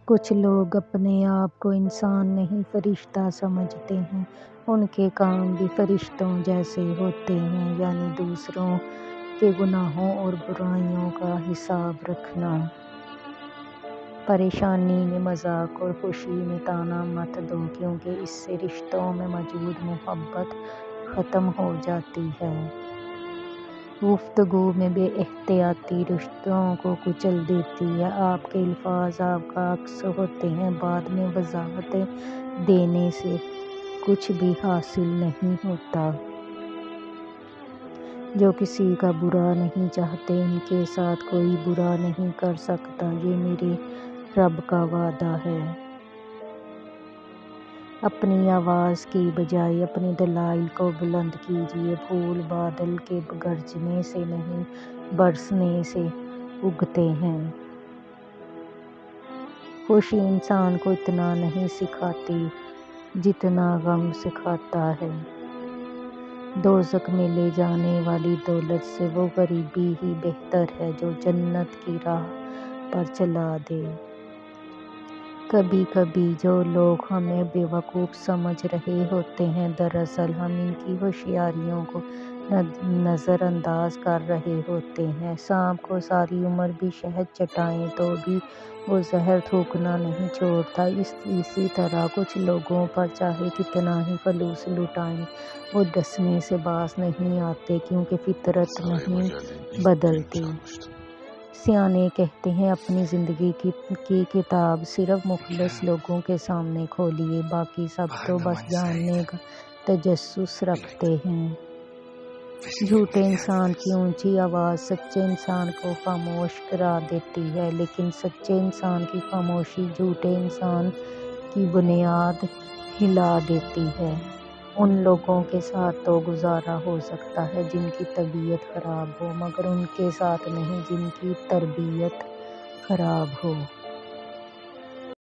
کچھ لوگ اپنے آپ کو انسان نہیں فرشتہ سمجھتے ہیں۔ ان کے کام بھی فرشتوں جیسے ہوتے ہیں، یعنی دوسروں کے گناہوں اور برائیوں کا حساب رکھنا۔ پریشانی میں مذاق اور خوشی میں طعنہ مت دو، کیونکہ اس سے رشتوں میں موجود محبت ختم ہو جاتی ہے۔ گفتگو میں بے احتیاطی رشتوں کو کچل دیتی ہے۔ آپ کے الفاظ آپ کا عکس ہوتے ہیں۔ بعد میں وضاحتیں دینے سے کچھ بھی حاصل نہیں ہوتا۔ جو کسی کا برا نہیں چاہتے، ان کے ساتھ کوئی برا نہیں کر سکتا، یہ میرے رب کا وعدہ ہے۔ اپنی آواز کی بجائے اپنے دلائل کو بلند کیجیے۔ پھول بادل کے گرجنے سے نہیں، برسنے سے اگتے ہیں۔ خوشی انسان کو اتنا نہیں سکھاتی جتنا غم سکھاتا ہے۔ دوزخ میں لے جانے والی دولت سے وہ غریبی ہی بہتر ہے جو جنت کی راہ پر چلا دے۔ کبھی کبھی جو لوگ ہمیں بیوقوف سمجھ رہے ہوتے ہیں، دراصل ہم ان کی ہوشیاریوں کو نظر انداز کر رہے ہوتے ہیں۔ سانپ کو ساری عمر بھی شہد چٹائیں تو بھی وہ زہر تھوکنا نہیں چھوڑتا، اسی طرح کچھ لوگوں پر چاہے کتنا ہی فلوس لٹائیں، وہ ڈسنے سے باز نہیں آتے، کیونکہ فطرت نہیں بدلتی۔ سیانے کہتے ہیں، اپنی زندگی کی کتاب صرف مخلص لوگوں کے سامنے کھولیے، باقی سب تو بس جاننے کا تجسس رکھتے ہیں۔ جھوٹے انسان کی اونچی آواز سچے انسان کو خاموش کرا دیتی ہے، لیکن سچے انسان کی خاموشی جھوٹے انسان کی بنیاد ہلا دیتی ہے۔ ان لوگوں کے ساتھ تو گزارا ہو سکتا ہے جن کی طبیعت خراب ہو، مگر ان کے ساتھ نہیں جن کی تربیت خراب ہو۔